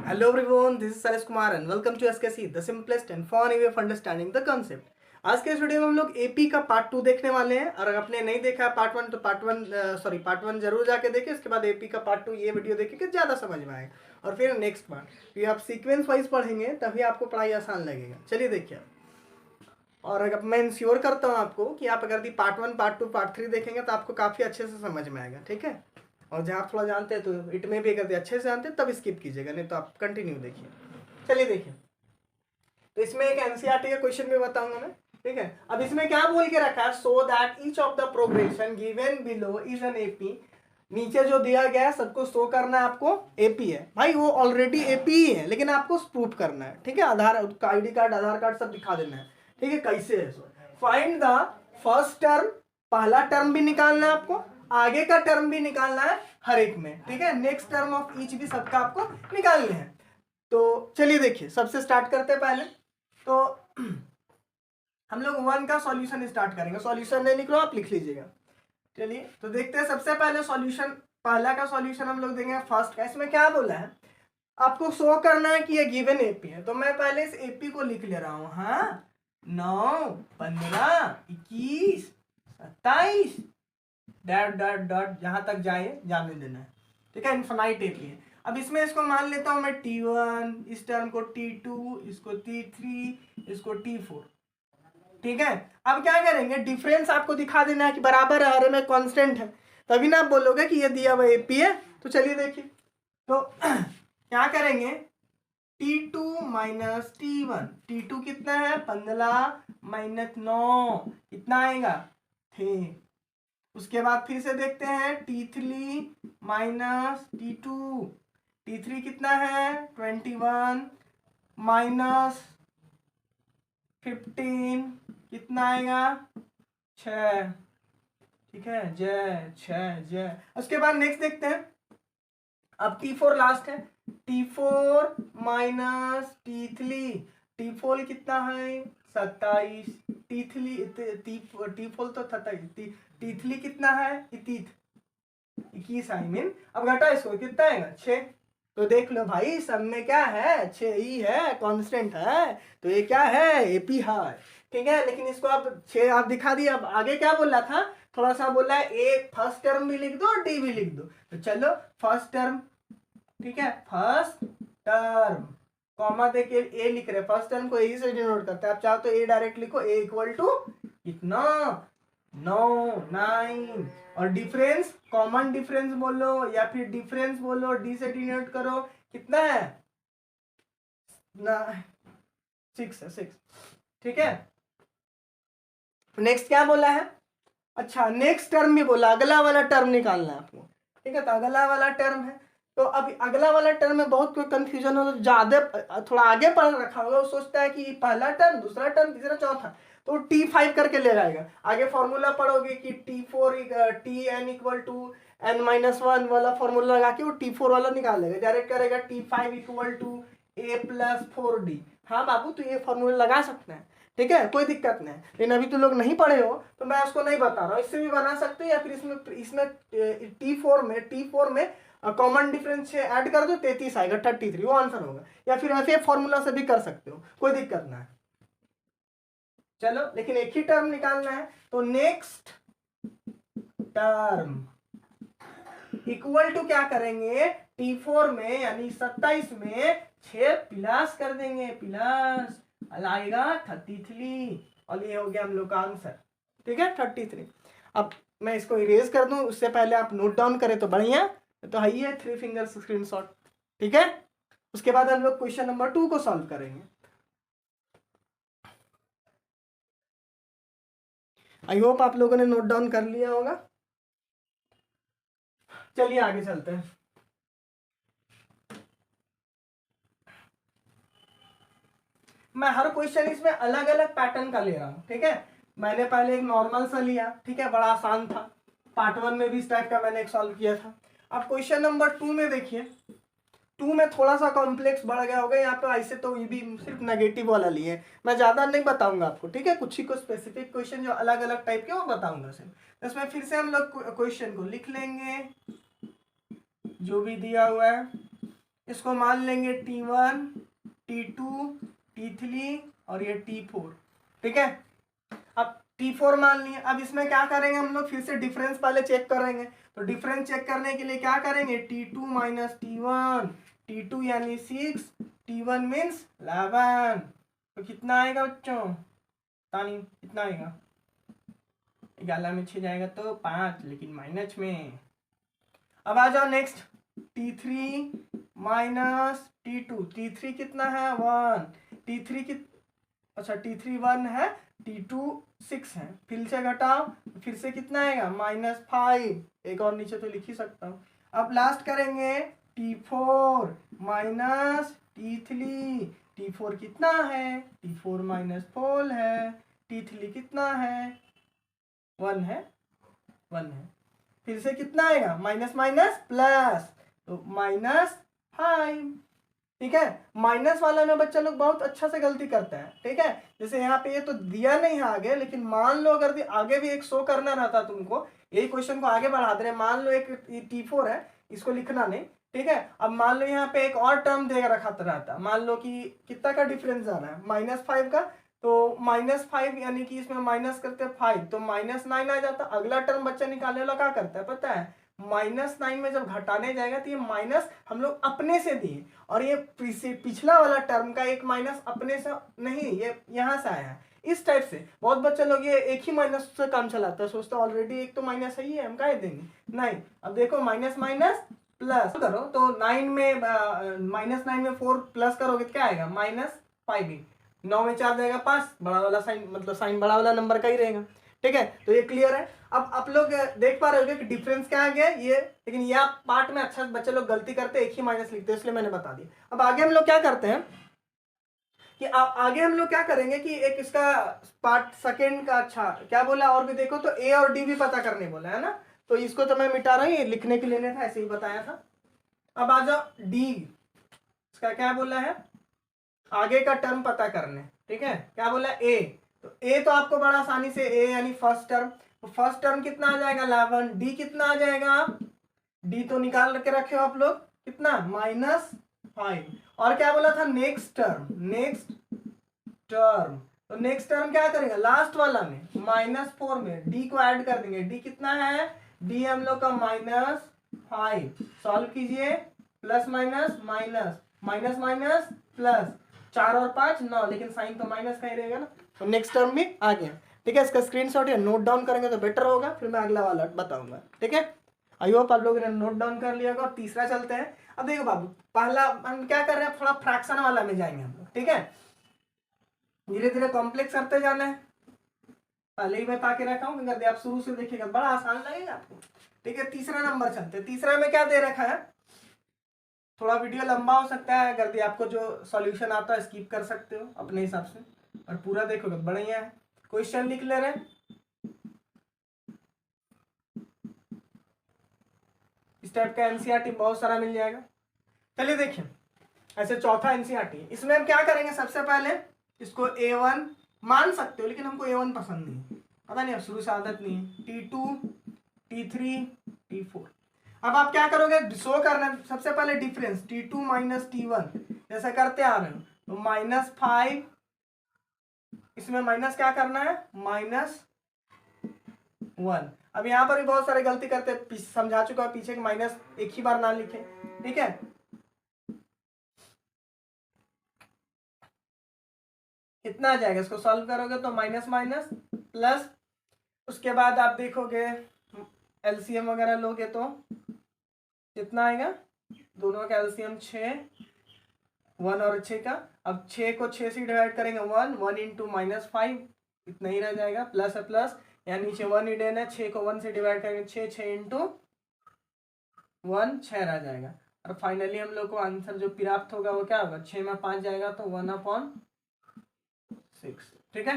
Hello everyone, this is Salesh Kumar and welcome to SKC, the simplest and fun way of understanding the concept. आज के इस video में हम लोग AP का पार्ट 2 देखने वाले हैं और अगर आपने नहीं देखा पार्ट 1 तो पार्ट 1 जरूर जाके देखें। इसके बाद एपी का पार्ट 2 ये वीडियो देखेंगे ज़्यादा समझ में आएगा और फिर नेक्स्ट पार्ट ये आप सीक्वेंस वाइज पढ़ेंगे तभी आपको पढ़ाई आसान लगेगा। चलिए देखिए, और अगर मैं इंश्योर करता हूँ आपको कि आप अगर पार्ट 1 पार्ट 2 पार्ट 3 देखेंगे तो आपको काफ़ी अच्छे से समझ में आएगा, ठीक है। और जहाँ आप थोड़ा जानते हैं तो इट में भी अगर अच्छे से जानते हैं तब स्किप कीजिएगा, नहीं तो आप कंटिन्यू देखिए। चलिए देखिए, तो इसमें एक एनसीईआरटी का क्वेश्चन भी बताऊंगा मैं, ठीक है। अब इसमें क्या बोल के रखा है, so that each of the progression given below is an AP. नीचे जो दिया गया है सबको शो करना है आपको एपी है भाई, वो ऑलरेडी एपी ही है लेकिन आपको प्रूफ करना है, ठीक है। आधार आईडी कार्ड आधार कार्ड सब दिखा देना है, ठीक है। कैसे है, फाइंड द फर्स्ट टर्म, पहला टर्म भी निकालना है आपको, आगे का टर्म भी निकालना है हर एक में, ठीक है। नेक्स्ट टर्म ऑफ ईच भी सबका आपको निकालने हैं। तो चलिए देखिए, सबसे स्टार्ट करते हैं पहले। तो हम लोग 1 का सॉल्यूशन स्टार्ट करेंगे। सॉल्यूशन नहीं लिख लो, आप लिख लीजिएगा। चलिए तो देखते हैं, सबसे पहले सॉल्यूशन, पहला का सॉल्यूशन हम लोग देंगे फर्स्ट का। इसमें क्या बोला है, आपको शो करना है कि ये गिवन एपी है। तो मैं पहले इस एपी को लिख ले रहा हूँ, हाँ 9 15 21 27 डॉट डॉट डॉट जहां तक जाए जाने देना है, ठीक है। इन्फिनाइट एपी है। अब इसमें इसको मान लेता हूं मैं T1, इस टर्म को T2, इसको T3, इसको T4, ठीक है। अब क्या करेंगे, डिफरेंस आपको दिखा देना है कि बराबर है, हर में कांस्टेंट है, तभी ना आप बोलोगे कि ये दिया हुआ एपी है। तो चलिए देखिए, तो क्या करेंगे, T2 माइनस T1, T2 कितना है 15 माइनस 9 कितना आएगा 3। उसके बाद फिर से देखते हैं T3 माइनस T2, T3 कितना है 21 माइनस 15 कितना आएगा 6, ठीक है। जय 6 जय। उसके बाद नेक्स्ट देखते हैं, अब T4 लास्ट है, T4 माइनस T3, T4 कितना है 27, T4 तो 27, T3 कितना है 21 आई मीन। अब घटा इसको, कितना आएगा 6। तो देख लो भाई, सब में क्या है 6 ही है, कांस्टेंट है, तो ये क्या है एपी है, ठीक है। लेकिन इसको आप 6 आप दिखा दिया। अब आगे क्या बोला था, थोड़ा सा बोला है ए फर्स्ट टर्म भी लिख दो और डी भी लिख दो। तो चलो फर्स्ट टर्म, ठीक है, फर्स्ट टर्म कॉमा देके ए लिख रहे, फर्स्ट टर्म को ए से डिनोट करते हैं। आप चाहो तो ए डायरेक्ट लिखो, ए इक्वल टू कितना 9 9, और डिफरेंस कॉमन डिफरेंस बोलो या फिर डिफरेंस बोलो, डी से डिनोट करो, कितना है ना 6 है 6, ठीक है। नेक्स्ट क्या बोला है, अच्छा नेक्स्ट टर्म भी बोला, अगला वाला टर्म निकालना है आपको, ठीक है। तो अगला वाला टर्म है, तो अभी अगला वाला टर्म में बहुत कोई कंफ्यूजन हो, तो ज्यादा थोड़ा आगे पढ़ रखा होगा, वो सोचता है कि पहला टर्म दूसरा टर्म तीसरा चौथा, तो T5 करके ले जाएगा। आगे फॉर्मूला पढ़ोगे कि T4 Tn equal to n-1 वाला फॉर्मूला लगा के वो T4 वाला निकाल लेगा, डायरेक्ट करेगा T5 इक्वल टू a+4d। हाँ बाबू, तो ये फॉर्मूला लगा सकते हैं, ठीक है, कोई दिक्कत नहीं। लेकिन अभी तो लोग नहीं पढ़े हो तो मैं उसको नहीं बता रहा हूँ, इससे भी बना सकते हो, या फिर इसमें T4 में कॉमन डिफरेंस ऐड कर दो 33 आएगा 33, वो आंसर होगा। या फिर ऐसे फॉर्मूला से भी कर सकते हो, कोई दिक्कत ना है। चलो, लेकिन एक ही टर्म निकालना है, तो नेक्स्ट टर्म इक्वल टू क्या करेंगे, T4 में यानी 27 में 6 प्लस कर देंगे, प्लस आएगा 33, और ये हो गया हम लोग का आंसर, ठीक है 33। अब मैं इसको इरेज कर दूं, उससे पहले आप नोट डाउन करें तो बढ़िया, तो है ये 3 फिंगर स्क्रीनशॉट, ठीक है। उसके बाद हम लोग क्वेश्चन नंबर 2 को सॉल्व करेंगे। आई होप आप लोगों ने नोट डाउन कर लिया होगा। चलिए आगे चलते हैं। मैं हर क्वेश्चन इसमें अलग अलग पैटर्न का ले रहा हूं, ठीक है। मैंने पहले एक नॉर्मल सा लिया, ठीक है, बड़ा आसान था। पार्ट 1 में भी इस टाइप का मैंने एक सॉल्व किया था। अब क्वेश्चन नंबर 2 में देखिए, 2 में थोड़ा सा कॉम्प्लेक्स बढ़ गया होगा यहाँ पे, ऐसे तो ये भी सिर्फ नेगेटिव वाला लिए, मैं ज्यादा नहीं बताऊंगा आपको, ठीक है। कुछ ही को स्पेसिफिक क्वेश्चन जो अलग अलग टाइप के वो बताऊंगा सिर्फ। इसमें फिर से हम लोग क्वेश्चन को लिख लेंगे जो भी दिया हुआ है। इसको मान लेंगे T1, T2, T3 और ये T4। ठीक है, अब T4 मान लिए। अब इसमें क्या करेंगे हम लोग, फिर से डिफरेंस पहले चेक करेंगे। तो डिफरेंस चेक करने के लिए क्या करेंगे, T2 माइनस T1, T2 यानी 6, T1 मीन्स 11। तो कितना आएगा बच्चों, तानी कितना आएगा, 11 में 6 जाएगा तो 5, लेकिन माइनस में। अब आ जाओ next, T3 minus T2, T3 कितना है 1, T3 की अच्छा T3 1 है, T2 6 है, फिर से घटाओ, फिर से कितना आएगा -5, एक और नीचे तो लिख ही सकता हूँ। अब लास्ट करेंगे T4 माइनस T3, T4 कितना है, T4 माइनस 4 है, T3 कितना है 1 है, 1 है, फिर से कितना आएगा माइनस माइनस प्लस, तो -5। ठीक है, माइनस वाला में बच्चा लोग बहुत अच्छा से गलती करते हैं। ठीक है, जैसे यहाँ पे ये तो दिया नहीं है आगे, लेकिन मान लो अगर आगे भी एक शो करना रहता तुमको, यही क्वेश्चन को आगे बढ़ा दे रहे, मान लो एक T4 है, इसको लिखना नहीं। ठीक है, अब मान लो यहाँ पे एक और टर्म दे रखा रहता, मान लो कि कितना का डिफरेंस जाना है -5 का, तो -5 यानी कि इसमें माइनस करते 5 तो -9 आ जाता। अगला टर्म बच्चा निकालने वाला क्या करता है पता है, -9 में जब घटाने जाएगा तो ये माइनस हम लोग अपने से दिए, और ये पिछला वाला टर्म का एक माइनस अपने से नहीं, ये यहाँ से आया है। इस टाइप से बहुत बच्चे लोग ये एक ही माइनस से काम चलाता है, सोचता है ऑलरेडी एक तो माइनस है ही है, हम क्या देंगे, नहीं। अब देखो माइनस माइनस प्लस करो तो 9 में -9 में 4 प्लस करोगे तो क्या आएगा -5, 9 में 4 जाएगा 5, बड़ा वाला साइन, मतलब साइन बड़ा वाला नंबर का ही रहेगा। ठीक है, तो ये क्लियर है। अब आप लोग देख पा रहे होगे कि डिफरेंस क्या आ गया ये, लेकिन ये आप पार्ट में अच्छा बच्चे लोग गलती करते हैं, एक ही माइनस लिखते हैं, इसलिए मैंने बता दिया। अब आगे हम लोग क्या करते हैं कि आगे हम लोग क्या करेंगे कि एक इसका पार्ट सेकेंड का, अच्छा क्या बोला और भी देखो, तो ए और डी भी पता करने बोला है ना, तो इसको तो मैं मिटा रहा हूँ, ये लिखने के लिए था, ऐसे ही बताया था। अब आ जाओ डी, इसका क्या बोला है, आगे का टर्म पता करने। ठीक है, क्या बोला ए, तो ए तो आपको बड़ा आसानी से, ए यानी फर्स्ट टर्म, तो फर्स्ट टर्म कितना आ जाएगा 11, डी कितना आ जाएगा, डी तो निकाल के रखे हो आप लोग, कितना -5, और क्या बोला था नेक्स्ट टर्म, नेक्स्ट टर्म, तो नेक्स्ट टर्म क्या करेंगे लास्ट वाला में -4 में डी को ऐड कर देंगे, डी कितना है, डी हम लोग का -5, सॉल्व कीजिए, plus minus minus minus minus plus, 4 और 5 9, लेकिन साइन तो माइनस का ही रहेगा ना, तो नेक्स्ट टर्म भी आ गया। ठीक है, इसका स्क्रीनशॉट या नोट डाउन करेंगे तो बेटर होगा, फिर मैं अगला वाला बताऊंगा। ठीक है, आई होप आप लोगों ने नोट डाउन कर लिया होगा। और तीसरा चलते हैं। अब देखो बाबू, पहला हम क्या कर रहे हैं, थोड़ा फ्रैक्शन वाला में जाएंगे हम लोग। ठीक है, धीरे धीरे कॉम्प्लेक्स करते जाना है, पहले ही बता के रखा हूँ, अगर आप शुरू से देखिएगा बड़ा आसान लगेगा आपको। ठीक है, तीसरा नंबर चलते हैं। तीसरा में क्या दे रखा है, थोड़ा वीडियो लंबा हो सकता है, अगर आपको जो सॉल्यूशन आता है स्किप कर सकते हो अपने हिसाब से, और पूरा देखोगे बढ़िया है। क्वेश्चन लिख ले रहे, इस टाइप का एनसीईआरटी बहुत सारा मिल जाएगा। चलिए देखिए, ऐसे चौथा एनसीईआरटी, इसमें हम क्या करेंगे, सबसे पहले इसको A1 मान सकते हो, लेकिन हमको A1 पसंद नहीं, पता नहीं, अब शुरू से आदत नहीं है। T2, T3, T4। अब आप क्या करोगे, शो करना है सबसे पहले डिफरेंस, T2 माइनस T1 जैसा करते आ रहे हो, तो -5, इसमें माइनस क्या करना है -1। अब यहाँ पर भी बहुत सारे गलती करते, समझा चुका है पीछे, माइनस एक ही बार ना लिखे। ठीक है, कितना आ जाएगा, इसको सॉल्व करोगे तो माइनस माइनस प्लस, उसके बाद आप देखोगे एलसीएम वगैरह लोगे तो कितना आएगा, दोनों का एलसीएम 6, 1 और 6 का। अब 6 को 6 से डिवाइड करेंगे 1, 1 इंटू -5, इतना ही रह जाएगा, प्लस है प्लस, यहाँ नीचे 1 ही देना है, 6 को 1 से डिवाइड करेंगे 6, 6 इंटू 1 6 रह जाएगा। और फाइनली हम लोग को आंसर जो प्राप्त होगा वो क्या होगा, 6 में 5 जाएगा तो 1/6। ठीक है,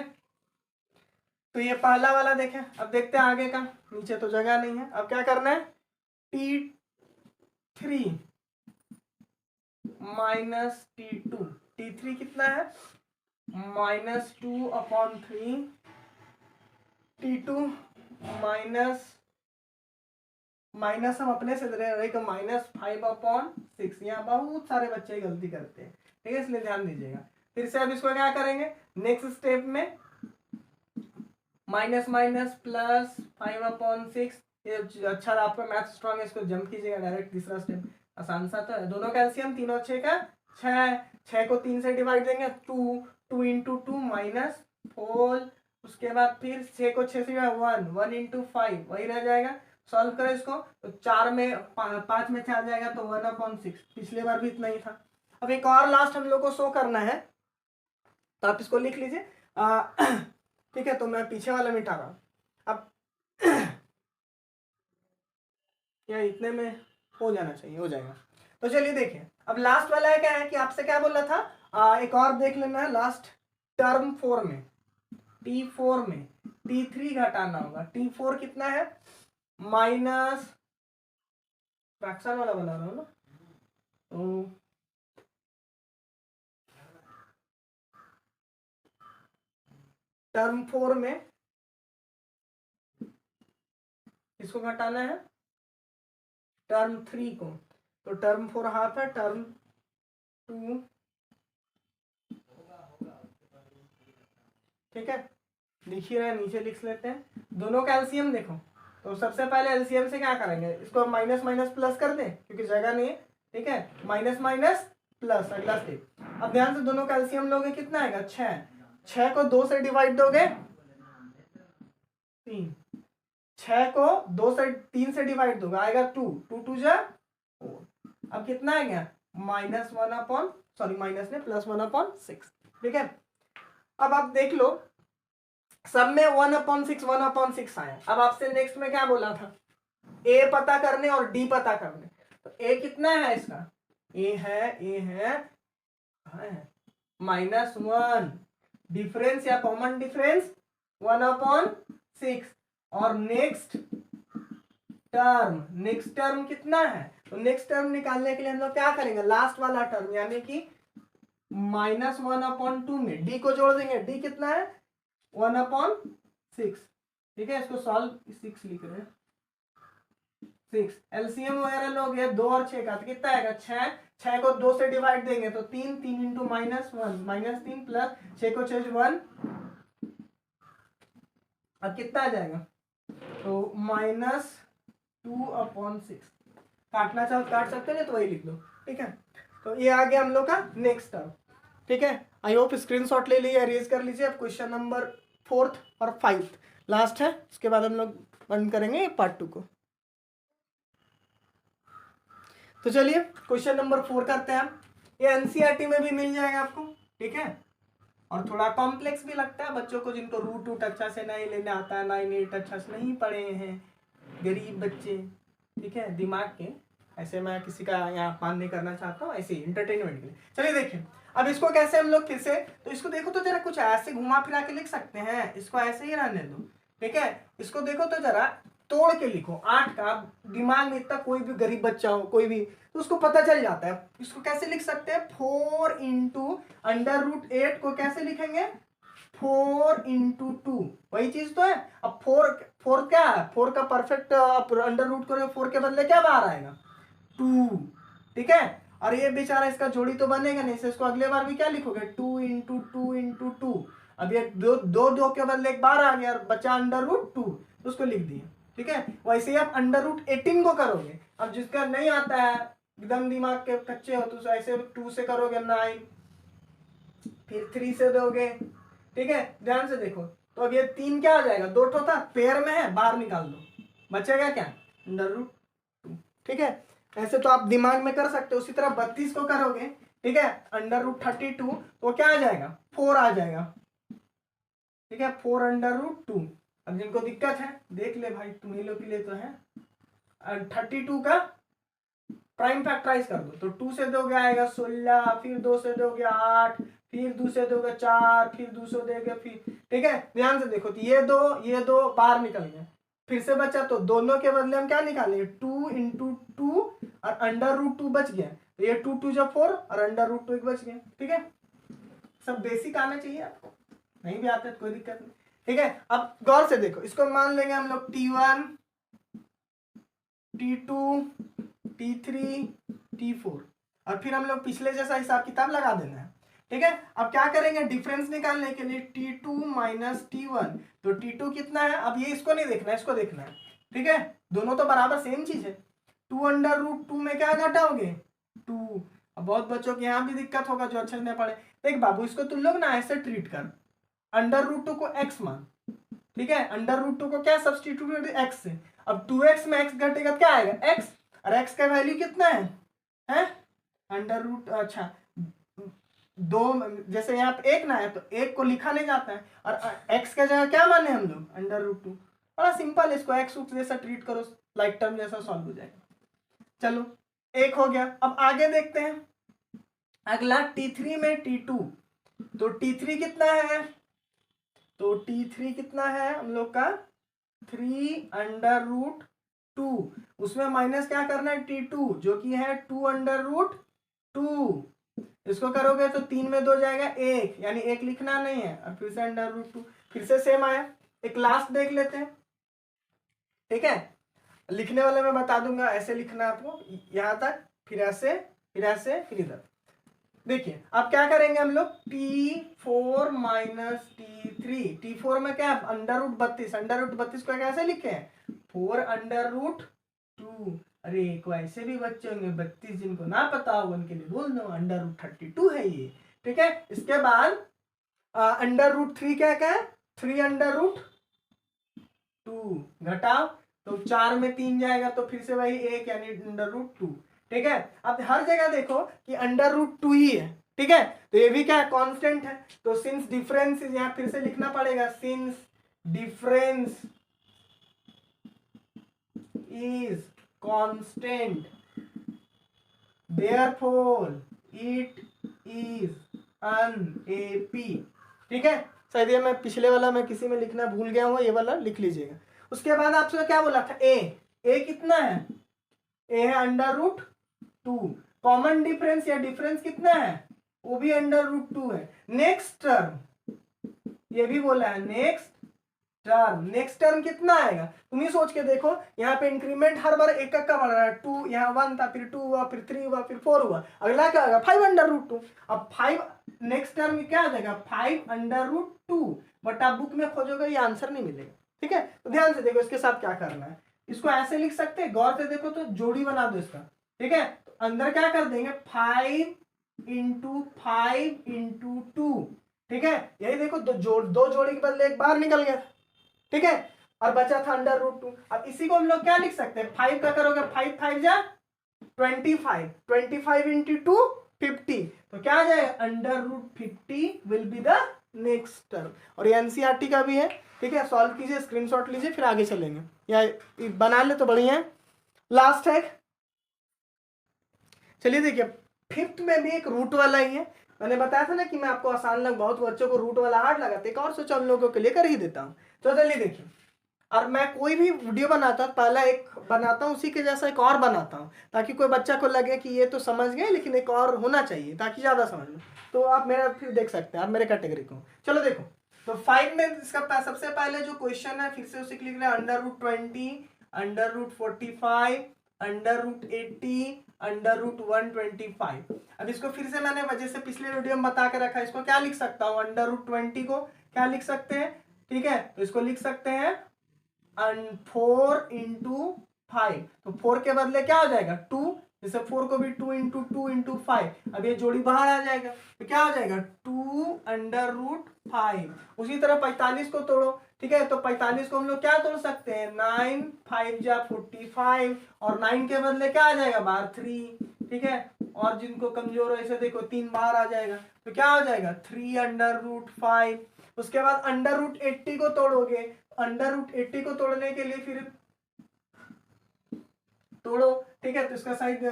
तो ये पहला वाला देखें। अब देखते हैं आगे का, नीचे तो जगह नहीं है। अब क्या करना है, T3 माइनस T2, T3 कितना है -2/3, T2 माइनस माइनस हम अपने से दे रहे -5/6। यहाँ बहुत सारे बच्चे गलती करते हैं, ठीक है, इसलिए ध्यान दीजिएगा। फिर से अब इसको क्या करेंगे नेक्स्ट स्टेप में, माइनस माइनस प्लस 5/6। ये अच्छा आपका मैथ स्ट्रॉन्ग है, इसको जंप कीजिएगा डायरेक्ट, तीसरा स्टेप आसान सा तो है। दोनों कैल्शियम, तीनों 6 का 6, 6 को 3 से डिवाइड देंगे 2, 2 इंटू 2 -4। उसके बाद फिर 6 को 6 से 1, 1 इंटू 5 वही रह जाएगा। सॉल्व करें इसको तो 4 में 5 में 4 जाएगा तो 1/6। पिछले बार भी इतना ही था। अब एक और लास्ट हम लोग को शो करना है, तो आप इसको लिख लीजिए। ठीक है, तो मैं पीछे वाला मिटा रहा हूँ अब। या इतने में हो जाना चाहिए, हो जाएगा। तो चलिए देखिए, अब लास्ट वाला है क्या है कि आपसे क्या बोला था, एक और देख लेना है लास्ट टर्म 4 में, T4 में T3 घटाना होगा। T4 कितना है, माइनस, फ्रैक्शन वाला बना रहा हूँ ना, तो टर्म 4 में इसको घटाना है टर्म 3 को, तो टर्म 4 हाफ है, टर्म 2, ठीक है, लिख ही रहे हैं, नीचे लिख लेते हैं। दोनों का एलसीएम देखो, तो सबसे पहले एलसीएम से क्या करेंगे, इसको माइनस माइनस प्लस कर दें क्योंकि जगह नहीं है, ठीक है, माइनस माइनस प्लस, अगला स्टेप। अब ध्यान से दोनों का एलसीएम लोगे कितना आएगा 6, 6 को 2 से डिवाइड दोगे 3, 6 को 2 से 3 से डिवाइड दोगे आएगा 2, 2 2 जा 4। अब कितना आएगा माइनस ने +1/6, ठीक है। अब आप देख लो सब में 1/6 आया। अब आपसे नेक्स्ट में क्या बोला था, ए पता करने और डी पता करने। तो ए कितना है इसका, ए है -1, डिफरेंस या कॉमन डिफरेंस 1/6। और नेक्स्ट टर्म कितना है, तो नेक्स्ट टर्म निकालने के लिए हम लोग क्या करेंगे, लास्ट वाला टर्म यानी कि -1/2 में डी को जोड़ देंगे। डी कितना है 1/6, ठीक है, इसको सॉल्व 6 लिख रहे हैं 6। एलसीएम वगैरह लोग है 2 और 6 का, तो कितना आएगा 6, 6 को 2 से डिवाइड देंगे तो 3, 3 इंटू -1 -3 प्लस 6 को 6 1। अब कितना आ जाएगा, तो -2/6। काटना चाहो काट सकते हैं, तो वही लिख दो, ठीक है। तो ये आ गया हम लोग का नेक्स्ट टर्म, ठीक है। आई होप स्क्रीनशॉट ले लीजिए, अरेज कर लीजिए। अब क्वेश्चन नंबर 4 और 5 लास्ट है, उसके बाद हम लोग बंद करेंगे पार्ट 2 को। तो चलिए क्वेश्चन नंबर 4 करते हैं। ये एनसीईआरटी में भी मिल जाएगा आपको, ठीक है, और थोड़ा कॉम्प्लेक्स भी लगता है बच्चों को जिनको रूट अच्छा से नहीं लेने आता है, ना ही नीट अच्छा से नहीं पढ़े हैं, गरीब बच्चे, ठीक है, दिमाग के। ऐसे मैं किसी का यहाँ अपमान नहीं करना चाहता हूँ, ऐसे ही इंटरटेनमेंट के लिए। चलिए देखिए अब इसको कैसे हम लोग फिर से, तो इसको देखो तो जरा कुछ ऐसे घुमा फिरा के लिख सकते हैं, इसको ऐसे ही रहने दो, ठीक है। इसको देखो तो जरा तोड़ के लिखो 8 का, दिमाग में इतना कोई भी गरीब बच्चा हो कोई भी, तो उसको पता चल जाता है। इसको कैसे लिख सकते हैं, 4 इंटू √8 को कैसे लिखेंगे 4 इंटू 2, वही चीज तो है। अब 4 क्या है, 4 का परफेक्ट अंडर रूट करोगे 4 के बदले क्या बाहर आएगा 2, ठीक है। और ये बेचारा इसका जोड़ी तो बनेगा नहीं, इसको अगले बार भी क्या लिखोगे 2 इंटू 2 इंटू 2। अब ये दो के बदले एक बार आ गया और बचा √2, तो उसको लिख दिए, ठीक है। वैसे ही आप √18 को करोगे। अब जिसका नहीं आता है एकदम दिमाग के कच्चे हो तो ऐसे 2 से करोगे 9, फिर 3 से दोगे, ठीक है। ध्यान से देखो, तो अब ये 3 क्या हो जाएगा, 2 था पेयर में है, बाहर निकाल दो, बचेगा क्या √2, ठीक है। ऐसे तो आप दिमाग में कर सकते हो। उसी तरह 32 को करोगे, ठीक है, √32, तो क्या आ जाएगा 4 आ जाएगा, ठीक है, 4 √2। अब जिनको दिक्कत है देख ले भाई, तुम्ही लोग के लिए तो है। 32 का प्राइम फैक्टराइज कर दो, तो 2 से दोगे आएगा 16, फिर 2 से दोगे 8, फिर 2 से दोगे 4, फिर 2 से दोगे फिर, ठीक है। ध्यान से देखो, तो ये दो बाहर निकल गए, फिर से बचा, तो दोनों के बदले हम क्या निकालेंगे 2 इंटू 2 और √2 बच गया। ये 2 2 जब 4 और √2 बच गया, ठीक है। सब बेसिक आना चाहिए आपको, नहीं भी आते तो कोई दिक्कत नहीं, ठीक है। अब गौर से देखो, इसको मान लेंगे हम लोग T1 T2, T3, T4 और फिर हम लोग पिछले जैसा हिसाब किताब लगा देना है। ठीक है, अब क्या करेंगे डिफरेंस निकालने के लिए T2 माइनस T1, तो T2 कितना है, अब ये इसको नहीं देखना है, इसको देखना है। ठीक है, दोनों तो बराबर सेम चीज है। 2√2 में क्या घटाओगे 2। अब बहुत बच्चों के यहाँ भी दिक्कत होगा जो अच्छे से नहीं पढ़े। देख बाबू इसको तुम लोग ना ऐसे ट्रीट कर, √2 को x मान। ठीक है, √2 को क्या सब्सटीट्यूट x से। अब 2x में x घटेगा क्या आएगा x, और x का वैल्यू कितना है अच्छा दो, जैसे यहाँ पे एक ना है तो एक को लिखा नहीं जाता है, और x का जगह क्या माने हम लोग √2। बड़ा सिंपल, इसको x उक्स जैसा ट्रीट करो, लाइक टर्म जैसा सॉल्व हो जाएगा। चलो एक हो गया, अब आगे देखते हैं अगला T3 में T2, तो T3 कितना है, तो T3 कितना है हम लोग का 3√2, उसमें माइनस क्या करना है T2 जो कि है 2√2, इसको करोगे तो 3 में 2 जाएगा 1, यानी 1 लिखना नहीं है, और फिर से √2, फिर से सेम आया। एक लास्ट देख लेते हैं। ठीक है, लिखने वाले मैं बता दूंगा, ऐसे लिखना आपको यहां तक, फिर ऐसे फिर ऐसे फिर इधर। देखिए अब क्या करेंगे हम लोग T4 माइनस T3, T4 में क्या √32, √32 को कैसे लिखे हैं 4√2। अरे को ऐसे भी बच्चे होंगे 32 जिनको ना पता होगा उनके लिए बोल दो √32 है ये। ठीक है, इसके बाद √3 क्या क्या है 3√2 घटाओ, तो 4 में 3 जाएगा तो फिर से वही 1 यानी √2। ठीक है, अब हर जगह देखो कि √2 ही है। ठीक है, तो ये भी क्या है कांस्टेंट है, तो सिंस डिफरेंस यहां फिर से लिखना पड़ेगा, since difference is constant therefore it is an AP. ठीक है, शायद ये मैं पिछले वाला मैं किसी में लिखना भूल गया हूँ, ये वाला लिख लीजिएगा। उसके बाद आपसे क्या बोला था ए कितना है, ए है √2, कॉमन डिफरेंस या डिफरेंस कितना है वो भी √2 है। नेक्स्ट टर्म ये भी बोला है नेक्स्ट टर्म कितना आएगा तुम ही सोच के देखो, यहाँ पे इंक्रीमेंट हर बार एक का बढ़ रहा है, 2 यहाँ 1 था, फिर 2 हुआ, फिर 3 हुआ, फिर 4 हुआ, अगला क्या होगा 5√2। अब 5 नेक्स्ट टर्म क्या आ जाएगा 5√2, बट आप बुक में खोजोगे ये आंसर नहीं मिलेगा। ठीक है, तो ध्यान से देखो इसके साथ क्या करना है, इसको ऐसे लिख सकते हैं, गौर से देखो तो जोड़ी बना दो इसका। ठीक है, तो अंदर क्या कर देंगे 5 × 5 × 2। ठीक है, यही देखो दो जोड़ी के बदले एक बार निकल गया। ठीक है, और बचा था √2। अब इसी को हम लोग क्या लिख सकते हैं 5 का करोगे 5 5 जा 25, 25 × 2 50, तो क्या आ जाएगा √50 will be the next term. और ये एनसीईआरटी का भी है। ठीक है, सॉल्व कीजिए, स्क्रीनशॉट लीजिए, फिर आगे चलेंगे, या बना ले तो बढ़िया है। लास्ट है, चलिए देखिए 5th में भी एक रूट वाला ही है। मैंने बताया था ना कि मैं आपको आसान लग, बहुत बच्चों को रूट वाला हार्ड लगाते, एक और सोचा हम लोगों के लिए कर ही देता हूँ। तो चलिए देखिए, और मैं कोई भी वीडियो बनाता पहला एक बनाता हूँ, उसी के जैसा एक और बनाता हूँ, ताकि कोई बच्चा को लगे कि ये तो समझ गए लेकिन एक और होना चाहिए ताकि ज़्यादा समझ लो। तो आप मेरा फिर देख सकते हैं, आप मेरे कैटेगरी को। चलो देखो, तो 5 में इसका सबसे पहले जो क्वेश्चन है फिर से उसी के लिख रहे हैं √20, √45, √80, √125। अब इसको फिर से मैंने वजह से पिछले वीडियो में बता के रखा है, इसको क्या लिख सकता हूँ √20 को क्या लिख सकते हैं। ठीक है, तो इसको लिख सकते हैं 4 × 5, तो 4 के बदले क्या हो जाएगा 2, जैसे 4 को भी 2 × 2 × 5, अब ये जोड़ी बाहर आ जाएगा तो क्या हो जाएगा 2√5। उसी तरह 45 को तोड़ो। ठीक है, तो 45 को हम लोग क्या तोड़ सकते हैं 9 5 जा 45, और 9 के बदले क्या आ जाएगा बाहर 3। ठीक है, और जिनको कमजोर हो ऐसे देखो 3 बाहर आ जाएगा, तो क्या हो जाएगा 3√5। उसके बाद √80 को तोड़ोगे, √80 को तोड़ने के लिए फिर तोड़ो। ठीक है, तो इसका साइड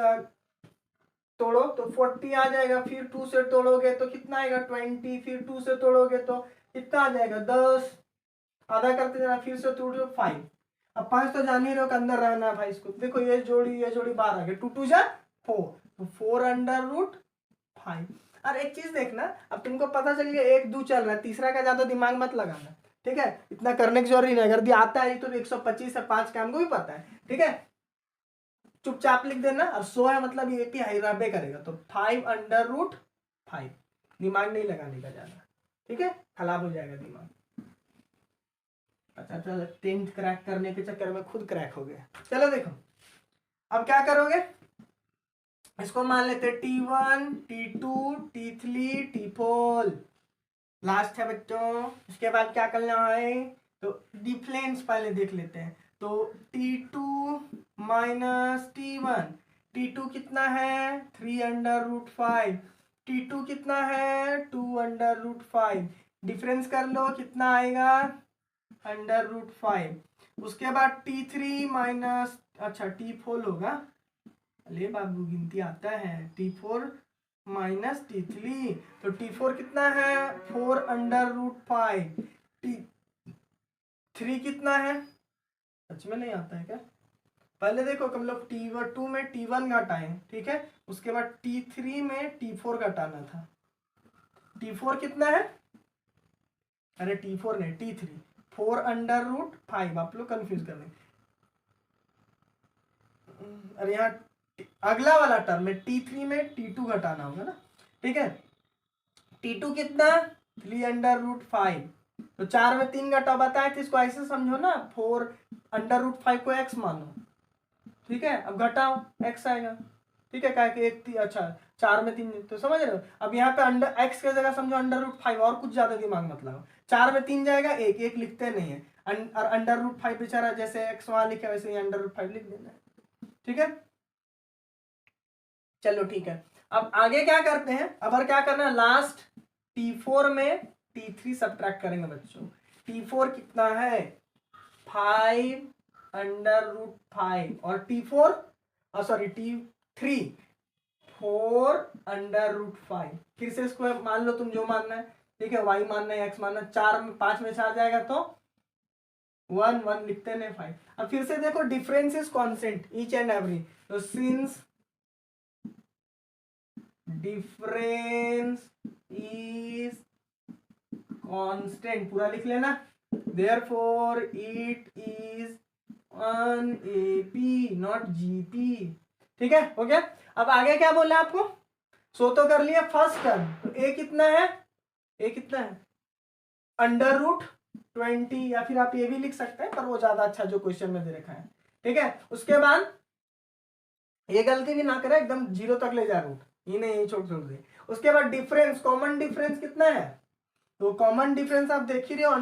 तोड़ो तो 40 आ जाएगा, फिर 2 से तोड़ोगे तो कितना आएगा 20, फिर 2 से तोड़ोगे तो कितना आ जाएगा 10, आधा करते जाना, फिर से तोड़ो 5। अब 5 तो जान ही रहो कि अंदर रहना है भाई, इसको देखो ये जोड़ी बाहर आ गई, 2 2 जा 4, तो 4√5। और एक चीज देखना, अब तुमको पता चल गया 1 2 चल रहा है, तीसरा का ज्यादा दिमाग मत लगाना। ठीक है, इतना करने की जरूरी नहीं, अगर आता है तो 125 से 5 का हमको भी पता है। ठीक है, चुपचाप लिख देना, और 100 है मतलब ये पी हाइराबे करेगा, तो 5/5, दिमाग नहीं लगाने का ज्यादा, ठीक है, खराब हो जाएगा दिमाग। अच्छा चलो 10th क्रैक करने के चक्कर में खुद क्रैक हो गया। चलो देखो अब क्या करोगे, इसको मान लेते T1 T2 T3 T4 last है बच्चों। इसके बाद क्या करना है, तो डिफरेंस पहले देख लेते हैं। तो T2 माइनस T1, T2 कितना है 3/5, T2 कितना है 2/5, डिफरेंस कर लो कितना आएगा √5। उसके बाद T3 माइनस अच्छा T4 होगा, अरे बाबू गिनती आता है, T4 माइनस T3, तो T4 कितना है 4/5, T3 कितना है, सच में नहीं आता है क्या, पहले देखो हम लोग T2 में T1 घटाएं, ठीक है, उसके बाद T3 में T4 घटाना था। T4 कितना है, अरे T4 नहीं T3, 4/5, आप लोग कंफ्यूज कर रहे हैं। अरे यहाँ अगला वाला टर्म में T3 में T2 घटाना होगा ना, ठीक है। T2 कितना 3/5, तो 4 में 3 घटाओ, बताए थे इसको ऐसे समझो ना, 4/5 को x मानो, ठीक है, अब घटाओ x आएगा, ठीक है, क्या कि एक अच्छा 4 में 3, तो समझ रहे हो। अब यहाँ पे x की जगह समझो √5, और कुछ ज्यादा दिमाग मत लगाओ, 4 में 3 जाएगा, एक लिखते नहीं है, और √5 बेचारा जैसे x वहां लिखा वैसे ही √5 लिख देना है, ठीक है। चलो ठीक है, अब आगे क्या करते हैं, अब क्या करना है, लास्ट T4 में T3 सब्ट्रैक्ट करेंगे बच्चों। T4 कितना है 5/5, और T4 सॉरी T3 4/5। फिर से इसको मान लो तुम जो मानना है, ठीक है, y मानना है x मानना है, 4 में 5 में 4 जाएगा तो 1 लिखते नहीं 5। अब फिर से देखो difference is constant each and every, तो सिंस डिफरेंस इज कांस्टेंट पूरा लिख लेना, therefore it is an AP not GP, ठीक है, हो गया। अब आगे क्या बोला आपको, सो तो कर लिया फर्स्ट टर्म, तो a कितना है, √20, या फिर आप ये भी लिख सकते हैं, पर वो ज्यादा अच्छा जो क्वेश्चन में दे रखा है, ठीक है। उसके बाद ये गलती भी ना करे, एकदम 0 तक ले जा रूट, ये नहीं यही छोड़ दे। उसके बाद डिफरेंस, कॉमन डिफरेंस कितना है, तो कॉमन डिफरेंस आप देख ही रहे हो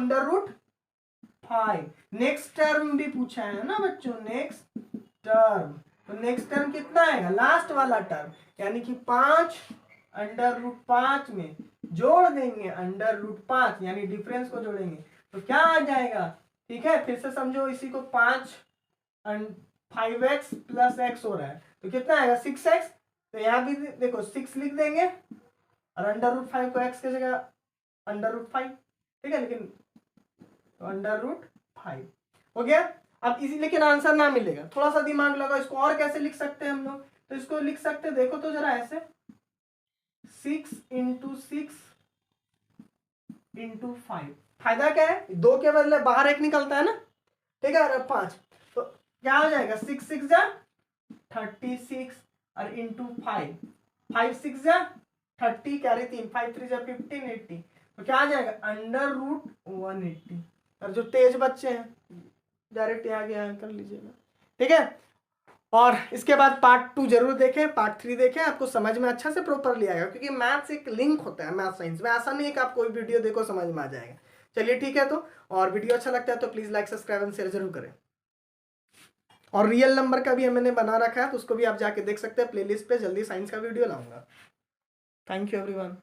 √5। नेक्स्ट टर्म भी पूछा है ना बच्चों, नेक्स्ट टर्म, तो नेक्स्ट टर्म कितना आएगा, लास्ट वाला टर्म, यानी कि 5/5 में जोड़ देंगे √5, यानी डिफरेंस को जोड़ेंगे तो क्या आ जाएगा, ठीक है। फिर से समझो, इसी को 5x प्लस x हो रहा है, तो कितना आएगा 6x, तो यहाँ भी देखो 6 लिख देंगे, और √5 को x की जगह √5, ठीक है, लेकिन तो √5 हो गया। अब इसी लेकिन आंसर ना मिलेगा, थोड़ा सा दिमाग लगाओ, इसको और कैसे लिख सकते हैं हम लोग, तो इसको लिख सकते हैं, देखो तो जरा ऐसे 6 × 6 × 5, फायदा क्या है, 2 के बदले बाहर 1 निकलता है ना, ठीक है, और 5, तो क्या हो जाएगा 6 6 जा 36, और इंटू 5, 5 6 जा 30, कैरी 3, 5 3 जा 15, 80, तो क्या आ जाएगा √180। और जो तेज बच्चे हैं डायरेक्ट यहाँ कर लीजिएगा, ठीक है। और इसके बाद पार्ट 2 जरूर देखें, पार्ट 3 देखें, आपको समझ में अच्छा से प्रॉपरली आएगा, क्योंकि मैथ्स एक लिंक होता है, मैथ साइंस में ऐसा नहीं है कि आप कोई वीडियो देखो समझ में आ जाएगा। चलिए ठीक है, तो और वीडियो अच्छा लगता है तो please like subscribe and share जरूर करें। और रियल नंबर का भी मैंने बना रखा है, तो उसको भी आप जाके देख सकते हैं प्लेलिस्ट पे, जल्दी साइंस का वीडियो लाऊंगा। Thank you everyone.